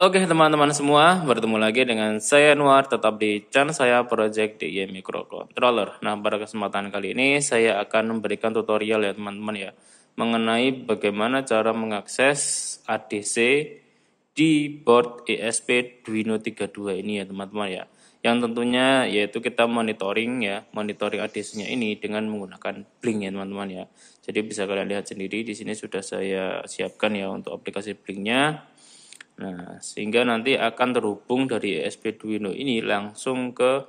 Oke teman-teman semua, bertemu lagi dengan saya Anwar, tetap di channel saya Project DIY Microcontroller. Nah, pada kesempatan kali ini saya akan memberikan tutorial ya teman-teman ya, mengenai bagaimana cara mengakses ADC di board ESP Duino 32 ini ya teman-teman ya. Yang tentunya yaitu kita monitoring ADC-nya ini dengan menggunakan Blink ya teman-teman ya. Jadi bisa kalian lihat sendiri di sini sudah saya siapkan ya untuk aplikasi Blink-nya. Nah, sehingga nanti akan terhubung dari ESP Duino ini langsung ke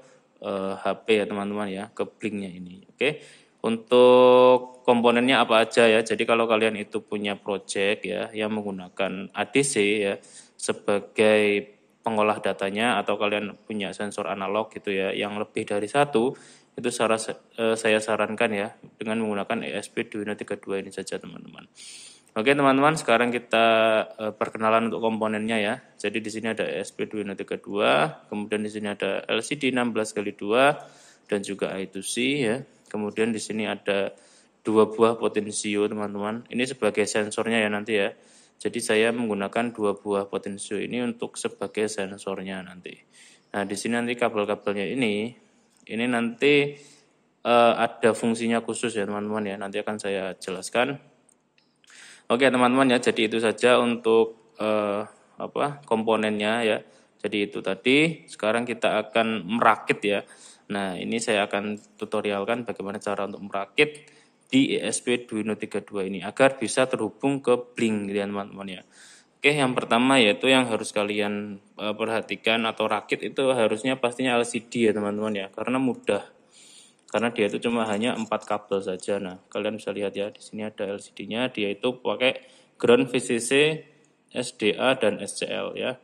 HP ya teman-teman ya, ke Blink-nya ini. Oke. Untuk komponennya apa aja ya. Jadi kalau kalian itu punya project ya yang menggunakan ADC ya sebagai pengolah datanya, atau kalian punya sensor analog gitu ya yang lebih dari satu, itu saya sarankan ya dengan menggunakan ESP Duino 32 ini saja teman-teman. Oke teman-teman, sekarang kita perkenalan untuk komponennya ya. Jadi di sini ada ESP32, kemudian di sini ada LCD 16x2 dan juga I2C ya. Kemudian di sini ada 2 buah potensio teman-teman. Ini sebagai sensornya ya nanti ya. Jadi saya menggunakan 2 buah potensio ini untuk sebagai sensornya nanti. Nah di sini nanti kabel-kabelnya ini nanti ada fungsinya khusus ya teman-teman ya. Nanti akan saya jelaskan. Oke teman-teman ya, jadi itu saja untuk komponennya ya. Jadi itu tadi. Sekarang kita akan merakit ya. Nah ini saya akan tutorialkan bagaimana cara untuk merakit di ESP Duino 32 ini agar bisa terhubung ke Blink gitu ya teman-teman ya. Oke, yang pertama yaitu yang harus kalian perhatikan atau rakit itu harusnya pastinya LCD ya teman-teman ya, karena mudah. Karena dia itu cuma hanya 4 kabel saja. Nah, kalian bisa lihat ya, di sini ada LCD-nya, dia itu pakai ground VCC, SDA dan SCL ya.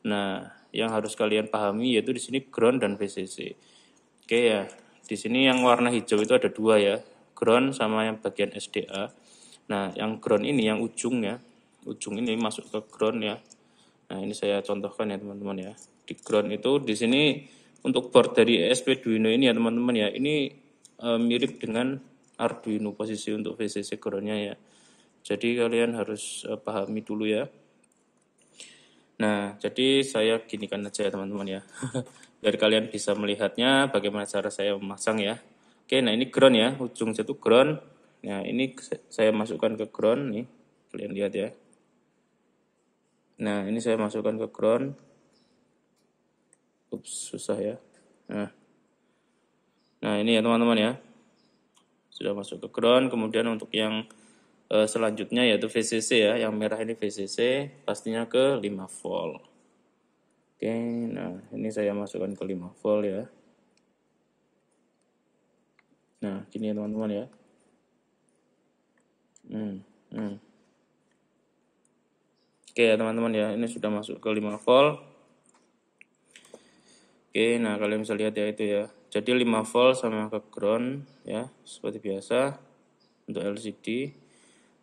Nah, yang harus kalian pahami yaitu di sini ground dan VCC. Oke ya, di sini yang warna hijau itu ada 2 ya, ground sama yang bagian SDA. Nah, yang ground ini yang ujung ya, ujung ini masuk ke ground ya. Nah, ini saya contohkan ya teman-teman ya. Di ground itu di sini untuk board dari ESP Duino ini ya teman-teman ya, ini mirip dengan Arduino posisi untuk VCC groundnya ya. Jadi kalian harus pahami dulu ya. Nah, jadi saya ginikan aja ya teman-teman ya. Biar kalian bisa melihatnya bagaimana cara saya memasang ya. Oke, nah ini ground ya, ujung satu ground. Nah, ini saya masukkan ke ground nih. Kalian lihat ya. Nah, ini saya masukkan ke ground. Ups, susah ya. Nah ini ya teman-teman ya. Sudah masuk ke ground. Kemudian untuk yang selanjutnya yaitu VCC ya. Yang merah ini VCC, pastinya ke 5 volt. Oke, nah ini saya masukkan ke 5 volt ya. Nah, gini ya teman-teman ya. Oke ya teman-teman ya, ini sudah masuk ke 5 volt. Oke, nah kalian bisa lihat ya itu ya. Jadi 5 volt sama ke ground ya, seperti biasa untuk LCD.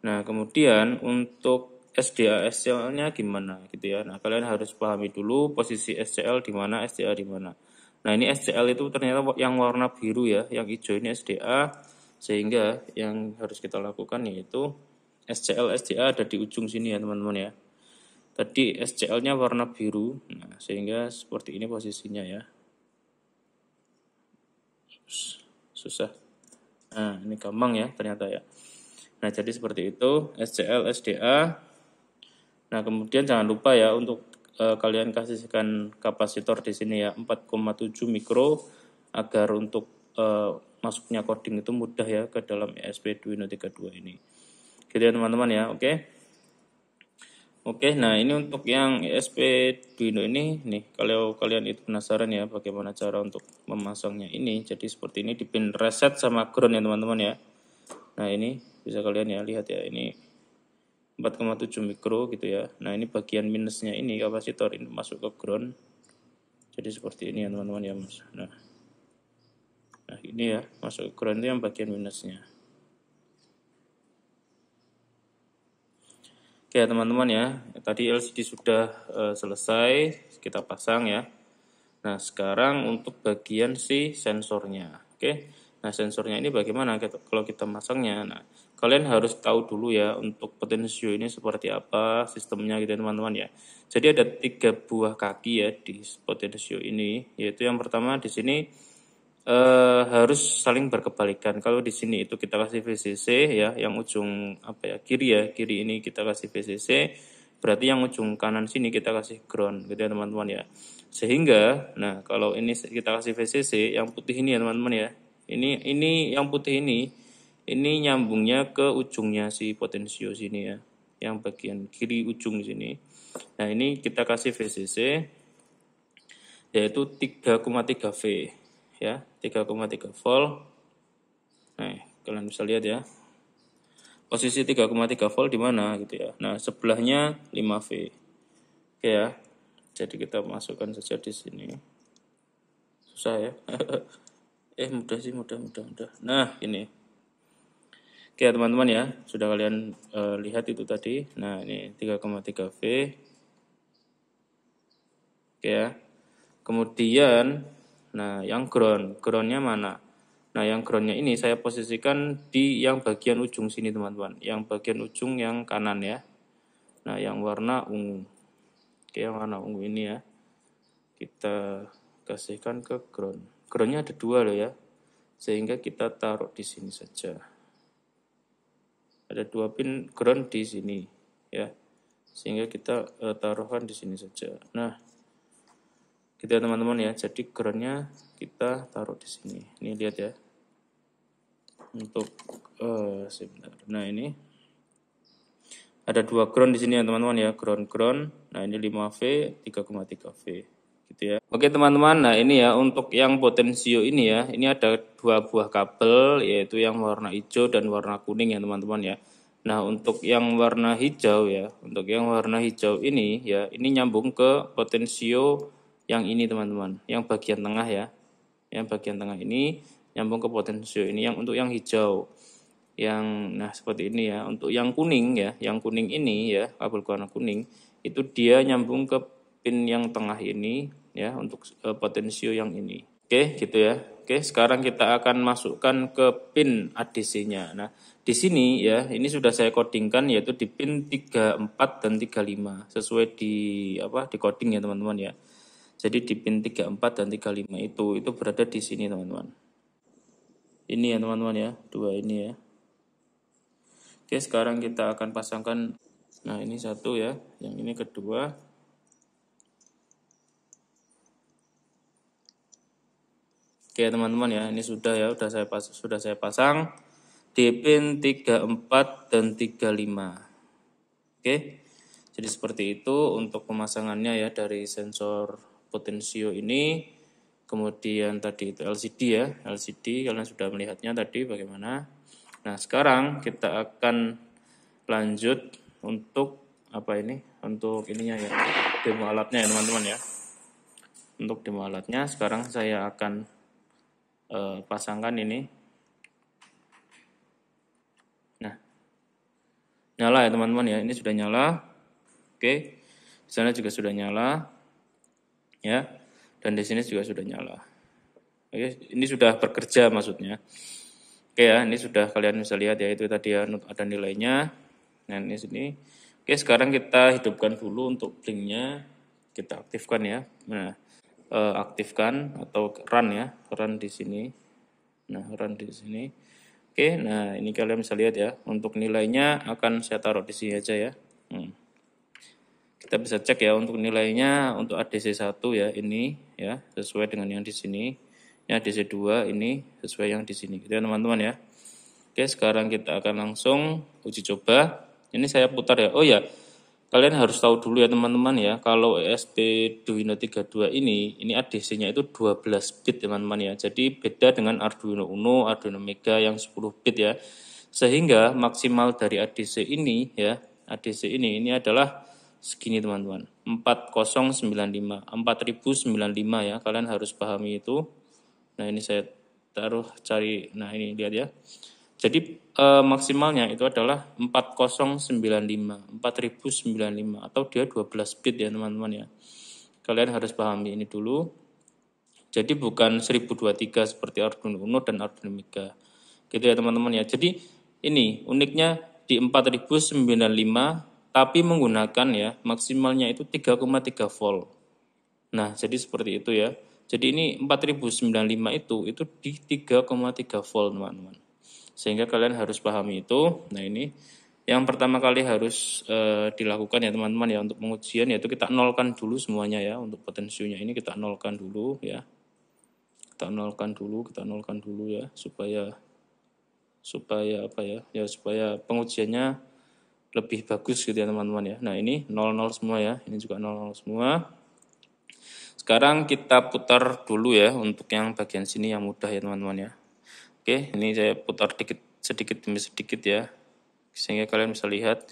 Nah, kemudian untuk SDA SCL-nya gimana gitu ya. Nah, kalian harus pahami dulu posisi SCL di mana, SDA di mana. Nah, ini SCL itu ternyata yang warna biru ya, yang hijau ini SDA, sehingga yang harus kita lakukan yaitu SCL SDA ada di ujung sini ya teman-teman ya. Tadi SCL-nya warna biru, nah sehingga seperti ini posisinya ya. Susah. Nah, ini gampang ya ternyata ya. Nah, jadi seperti itu SCL SDA. Nah, kemudian jangan lupa ya untuk kalian kasihkan kapasitor di sini ya 4,7 mikro agar untuk masuknya coding itu mudah ya ke dalam ESP Duino 32 ini. Gitu ya teman-teman ya, oke. Oke, nah ini untuk yang ESP Duino ini nih, kalau kalian itu penasaran ya bagaimana cara untuk memasangnya ini, jadi seperti ini di pin reset sama ground ya teman-teman ya. Nah ini bisa kalian ya lihat ya, ini 4,7 mikro gitu ya. Nah ini bagian minusnya ini kapasitor ini masuk ke ground, jadi seperti ini ya teman-teman ya mas. Nah ini ya masuk ke ground itu yang bagian minusnya. Oke teman-teman ya, tadi LCD sudah selesai kita pasang ya. Nah sekarang untuk bagian si sensornya, oke. Nah sensornya ini bagaimana kalau kita masangnya? Nah kalian harus tahu dulu ya untuk potensio ini seperti apa sistemnya gitu ya teman-teman ya. Jadi ada 3 buah kaki ya di potensio ini, yaitu yang pertama di sini harus saling berkebalikan. Kalau di sini itu kita kasih VCC ya, yang ujung apa ya kiri ini kita kasih VCC, berarti yang ujung kanan sini kita kasih ground gitu ya teman-teman ya. Sehingga, nah kalau ini kita kasih VCC, yang putih ini ya teman-teman ya, ini yang putih ini nyambungnya ke ujungnya si potensio sini ya, yang bagian kiri ujung sini. Nah ini kita kasih VCC yaitu 3,3 V ya, 3,3 volt. Nah kalian bisa lihat ya, posisi 3,3 volt di mana gitu ya. Nah sebelahnya 5 V. Oke ya, jadi kita masukkan saja di sini. Susah ya. Mudah sih, mudah. Nah ini, oke ya teman-teman ya, sudah kalian lihat itu tadi. Nah ini 3,3 V. Oke ya. Kemudian, nah yang groundnya mana? Nah yang groundnya ini saya posisikan di yang bagian ujung sini teman-teman. Yang bagian ujung yang kanan ya. Nah yang warna ungu. Oke, yang warna ungu ini ya, kita kasihkan ke ground. Groundnya ada 2 loh ya, sehingga kita taruh di sini saja. Ada 2 pin ground di sini ya, sehingga kita taruhkan di sini saja. Nah gitu ya teman-teman ya, jadi groundnya kita taruh di sini. Ini lihat ya, untuk sebentar. Nah ini ada 2 ground di sini ya teman-teman ya, ground. Nah ini 5V, 3,3 V gitu ya. Oke teman-teman, nah ini ya untuk yang potensio ini ya, ini ada 2 buah kabel, yaitu yang warna hijau dan warna kuning ya teman-teman ya. Nah untuk yang warna hijau ya, untuk yang warna hijau ini ya, ini nyambung ke potensio yang ini teman-teman, yang bagian tengah ya, yang bagian tengah ini nyambung ke potensio ini, yang untuk yang hijau. Yang nah seperti ini ya. Untuk yang kuning ya, yang kuning ini ya, kabel warna kuning itu dia nyambung ke pin yang tengah ini ya, untuk potensio yang ini. Oke, gitu ya. Oke, sekarang kita akan masukkan ke pin ADC-nya. Nah, di sini ya, ini sudah saya codingkan yaitu di pin 34 dan 35 sesuai di di coding ya teman-teman ya. Jadi di pin 34 dan 35 itu berada di sini teman-teman. Ini ya teman-teman ya, 2 ini ya. Oke, sekarang kita akan pasangkan. Nah, ini 1 ya, yang ini kedua. Oke, teman-teman ya, ini sudah ya, sudah saya pasang di pin 34 dan 35. Oke. Jadi seperti itu untuk pemasangannya ya, dari sensor potensio ini. Kemudian tadi itu LCD ya, LCD kalian sudah melihatnya tadi bagaimana. Nah, sekarang kita akan lanjut untuk untuk ininya ya, demo alatnya ya teman-teman ya. Untuk demo alatnya sekarang saya akan pasangkan ini. Nah, nyala ya teman-teman ya, ini sudah nyala. Oke, di sana juga sudah nyala ya, dan di sini juga sudah nyala. Oke, ini sudah bekerja maksudnya. Oke ya, ini sudah kalian bisa lihat ya, itu tadi ya, ada nilainya. Nah ini sini. Oke, sekarang kita hidupkan dulu untuk blinknya, kita aktifkan ya. Nah, aktifkan atau run ya, run di sini. Nah, run di sini. Oke, nah ini kalian bisa lihat ya, untuk nilainya akan saya taruh di sini aja ya. Kita bisa cek ya untuk nilainya, untuk ADC 1 ya, ini ya, sesuai dengan yang di sini. Ini ADC 2 ini sesuai yang di sini gitu ya teman-teman ya. Oke, sekarang kita akan langsung uji coba. Ini saya putar ya. Oh ya, kalian harus tahu dulu ya teman-teman ya, kalau ESP-Duino 32 ini ADC-nya itu 12 bit teman-teman ya. Jadi beda dengan Arduino Uno, Arduino Mega yang 10 bit ya. Sehingga maksimal dari ADC ini ya, ADC ini adalah segini teman-teman, 4095 ya, kalian harus pahami itu. Nah ini saya cari, nah ini lihat ya. Jadi maksimalnya itu adalah 4095 atau dia 12 bit ya teman-teman ya. Kalian harus pahami ini dulu. Jadi bukan 1023 seperti Arduino Uno dan Arduino Mega. Gitu ya teman-teman ya. Jadi Ini uniknya di 4095 tapi menggunakan ya maksimalnya itu 3,3 volt. Nah, jadi seperti itu ya. Jadi ini 4095 itu di 3,3 volt, teman-teman. Sehingga kalian harus pahami itu. Nah, ini yang pertama kali harus dilakukan ya teman-teman ya untuk pengujian, yaitu kita nolkan dulu semuanya ya. Untuk potensionya ini kita nolkan dulu ya. Kita nolkan dulu ya supaya apa ya? Ya supaya pengujiannya lebih bagus gitu ya teman-teman ya. Nah, ini 00 semua ya. Ini juga 00 semua. Sekarang kita putar dulu ya untuk yang bagian sini yang mudah ya teman-teman ya. Oke, ini saya putar sedikit demi sedikit ya. Sehingga kalian bisa lihat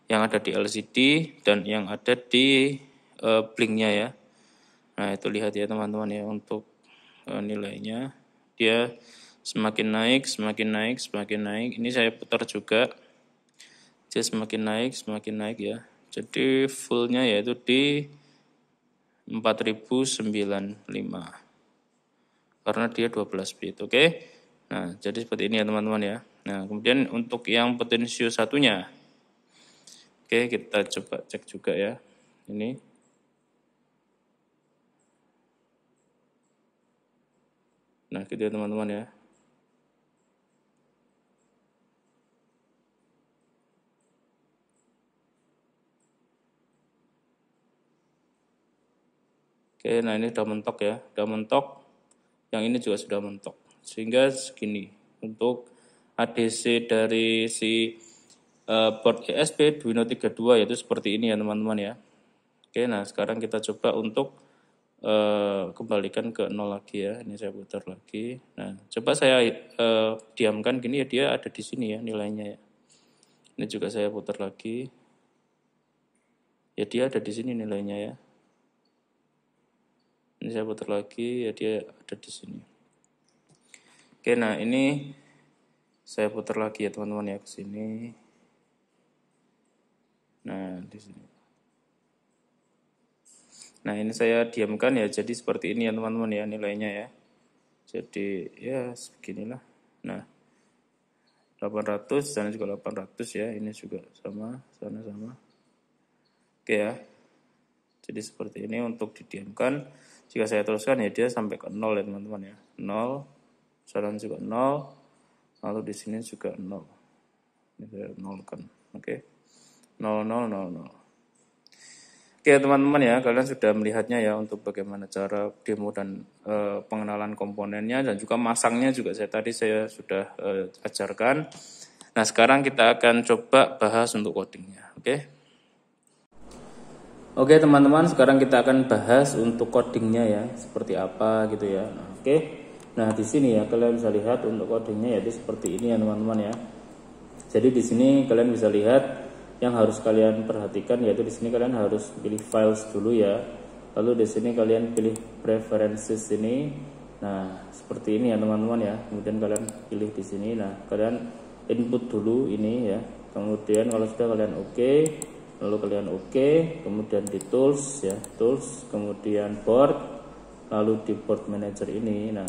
yang ada di LCD dan yang ada di blinknya ya. Nah, itu lihat ya teman-teman ya untuk nilainya. Dia semakin naik. Ini saya putar juga. Dia semakin naik ya. Jadi fullnya yaitu di 4095 karena dia 12 bit. Oke. Nah, jadi seperti ini ya teman-teman ya. Nah, kemudian untuk yang potensio satunya, oke, kita coba cek juga ya. Ini nah gitu ya teman-teman ya. Oke, nah ini sudah mentok ya, sudah mentok. Yang ini juga sudah mentok. Sehingga segini untuk ADC dari si board ESP Arduino 32 yaitu seperti ini ya teman-teman ya. Oke, nah sekarang kita coba untuk kembalikan ke 0 lagi ya. Ini saya putar lagi. Nah, coba saya diamkan gini ya, dia ada di sini ya nilainya ya. Ini juga saya putar lagi. Ya dia ada di sini nilainya ya. Ini saya putar lagi, ya dia ada di sini. Oke, nah ini saya putar lagi ya teman-teman ya ke sini. Nah, di sini. Nah, ini saya diamkan ya, jadi seperti ini ya teman-teman ya nilainya ya. Jadi ya beginilah. Nah, 800 sana juga 800 ya, ini juga sama, sana sama. Oke ya. Jadi seperti ini untuk didiamkan. Jika saya teruskan ya dia sampai ke 0 ya teman-teman ya. 0, sana juga 0, lalu di sini juga 0. Ini saya nolkan. Oke. 0, 0, 0, 0. Oke teman-teman ya, kalian sudah melihatnya ya untuk bagaimana cara demo dan pengenalan komponennya dan juga masangnya juga tadi saya sudah ajarkan. Nah sekarang kita akan coba bahas untuk codingnya. Oke teman-teman, sekarang kita akan bahas untuk codingnya ya, seperti apa gitu ya. Nah di sini ya kalian bisa lihat untuk codingnya yaitu seperti ini ya teman-teman ya. Jadi di sini kalian bisa lihat yang harus kalian perhatikan yaitu di sini kalian harus pilih files dulu ya. Lalu di sini kalian pilih preferences ini. Nah seperti ini ya teman-teman ya. Kemudian kalian pilih di sini. Nah kalian input dulu ini ya. Kemudian kalau sudah kalian oke. Lalu kalian kemudian di tools ya, tools, kemudian board, lalu di board manager ini. Nah,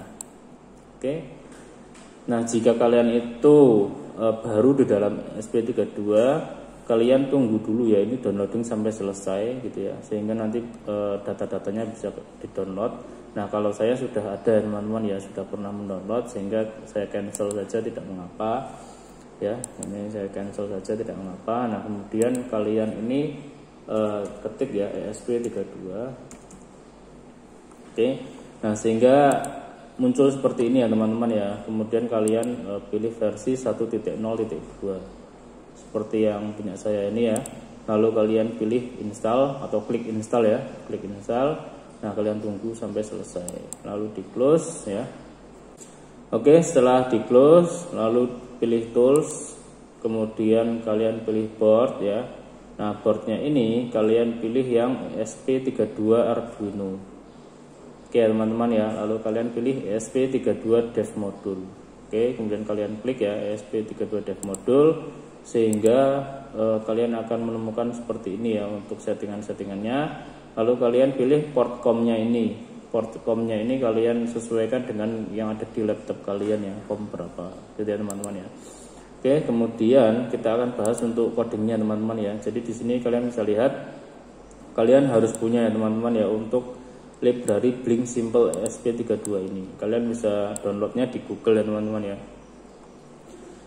Nah, jika kalian itu baru di dalam SP32, kalian tunggu dulu ya, ini downloading sampai selesai gitu ya, sehingga nanti data-datanya bisa di-download. Nah, kalau saya sudah ada teman-teman ya, sudah pernah mendownload sehingga saya cancel saja tidak mengapa. Ya, ini saya cancel saja tidak mengapa. Nah, kemudian kalian ini ketik ya ESP32. Nah, sehingga muncul seperti ini ya teman-teman ya. Kemudian kalian pilih versi 1.0.2 seperti yang punya saya ini ya. Lalu kalian pilih install atau klik install ya, klik install. Nah, kalian tunggu sampai selesai. Lalu di close ya. Setelah di close, lalu pilih tools, kemudian kalian pilih board ya. Nah, boardnya ini kalian pilih yang ESP32 Arduino. Teman-teman ya, lalu kalian pilih ESP32 Dev Module. Kemudian kalian klik ya ESP32 Dev Module sehingga kalian akan menemukan seperti ini ya untuk settingan-settingannya. Lalu kalian pilih port COM-nya ini. Port COM-nya ini kalian sesuaikan dengan yang ada di laptop kalian ya, COM berapa gitu ya teman-teman ya. Oke, kemudian kita akan bahas untuk codingnya teman-teman ya. Jadi di sini kalian bisa lihat, kalian harus punya ya teman-teman ya untuk library Blink Simple ESP32 ini. Kalian bisa downloadnya di Google ya teman-teman ya.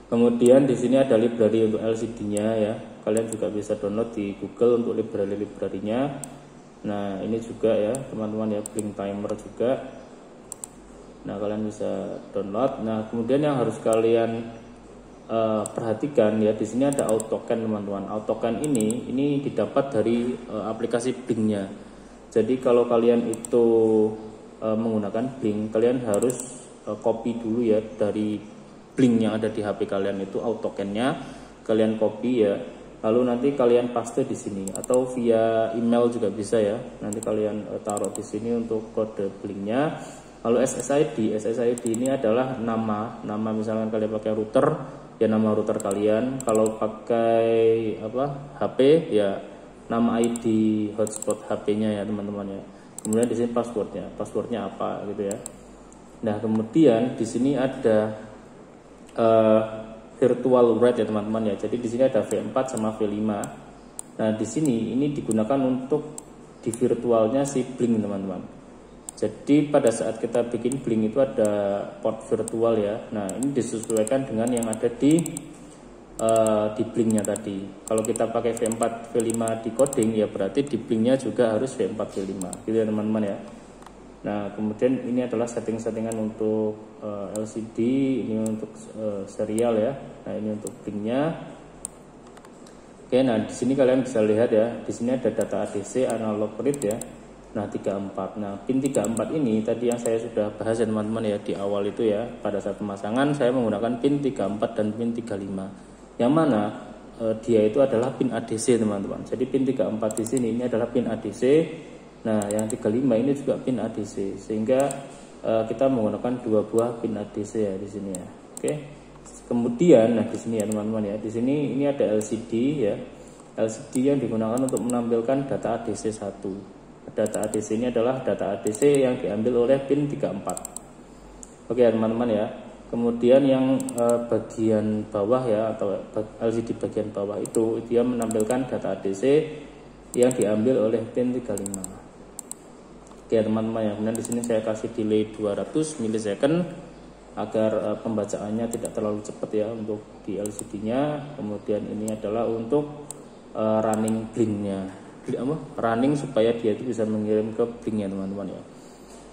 Kemudian di sini ada library untuk LCD-nya ya. Kalian juga bisa download di Google untuk library-nya. Nah, ini juga ya teman-teman ya, Blink Timer juga. Nah, kalian bisa download. Nah, kemudian yang harus kalian perhatikan ya, di sini ada AutoCAN teman-teman. AutoCAN ini didapat dari aplikasi Blink-nya. Jadi kalau kalian itu menggunakan Blink, kalian harus copy dulu ya dari Blink yang ada di HP kalian, itu AutoCAN-nya kalian copy ya. Lalu nanti kalian paste di sini atau via email juga bisa ya. Nanti kalian taruh di sini untuk kode Blink-nya. Lalu SSID ini adalah nama misalkan kalian pakai router ya, nama router kalian. Kalau pakai HP ya nama ID hotspot HP-nya ya teman-teman ya. Kemudian di sini passwordnya apa gitu ya. Nah, kemudian di sini ada virtual write ya teman-teman ya. Jadi di sini ada V4 sama V5. Nah, di sini ini digunakan untuk di virtualnya si Blink teman-teman. Jadi pada saat kita bikin Blink itu ada port virtual ya. Nah, ini disesuaikan dengan yang ada di Blink-nya tadi. Kalau kita pakai V4 V5 di coding ya berarti di Blink-nya juga harus V4 V5 gitu ya teman-teman ya. Nah, kemudian ini adalah setting-settingan untuk LCD, ini untuk serial ya. Nah, ini untuk Blink-nya. Oke, nah di sini kalian bisa lihat ya, di sini ada data ADC analog read ya. Nah, 34. Nah, pin 34 ini tadi yang saya sudah bahas ya teman-teman ya di awal itu ya. Pada saat pemasangan saya menggunakan pin 34 dan pin 35. Yang mana dia itu adalah pin ADC teman-teman. Jadi pin 34 di sini ini adalah pin ADC. Nah, yang 35 ini juga pin ADC. Sehingga kita menggunakan dua buah pin ADC ya di sini ya. Oke. Kemudian nah di sini ya teman-teman ya. Di sini ini ada LCD ya. LCD yang digunakan untuk menampilkan data ADC 1. Data ADC ini adalah data ADC yang diambil oleh pin 34. Oke teman-teman ya. Kemudian yang bagian bawah ya, atau LCD bagian bawah itu dia menampilkan data ADC yang diambil oleh pin 35. Oke teman-teman ya. Kemudian di sini saya kasih delay 200 milisecond agar pembacaannya tidak terlalu cepat ya untuk di LCD-nya. Kemudian ini adalah untuk running Blink-nya. Running supaya dia itu bisa mengirim ke Blink ya teman-teman ya.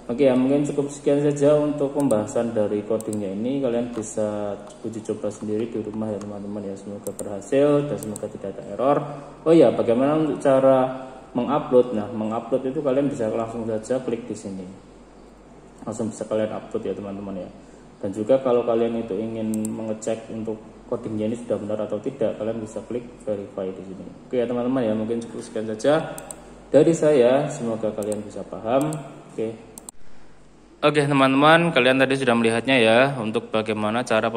Oke ya, mungkin cukup sekian saja untuk pembahasan dari codingnya ini. Kalian bisa uji coba sendiri di rumah ya teman-teman ya. Semoga berhasil dan semoga tidak ada error. Oh ya, bagaimana untuk cara mengupload? Nah, mengupload itu kalian bisa langsung saja klik di sini. Langsung bisa kalian upload ya teman-teman ya. Dan juga kalau kalian itu ingin mengecek untuk codingnya ini sudah benar atau tidak, kalian bisa klik verify di sini. Oke ya teman-teman ya, mungkin cukup sekian saja dari saya. Semoga kalian bisa paham. Oke teman-teman, kalian tadi sudah melihatnya ya untuk bagaimana cara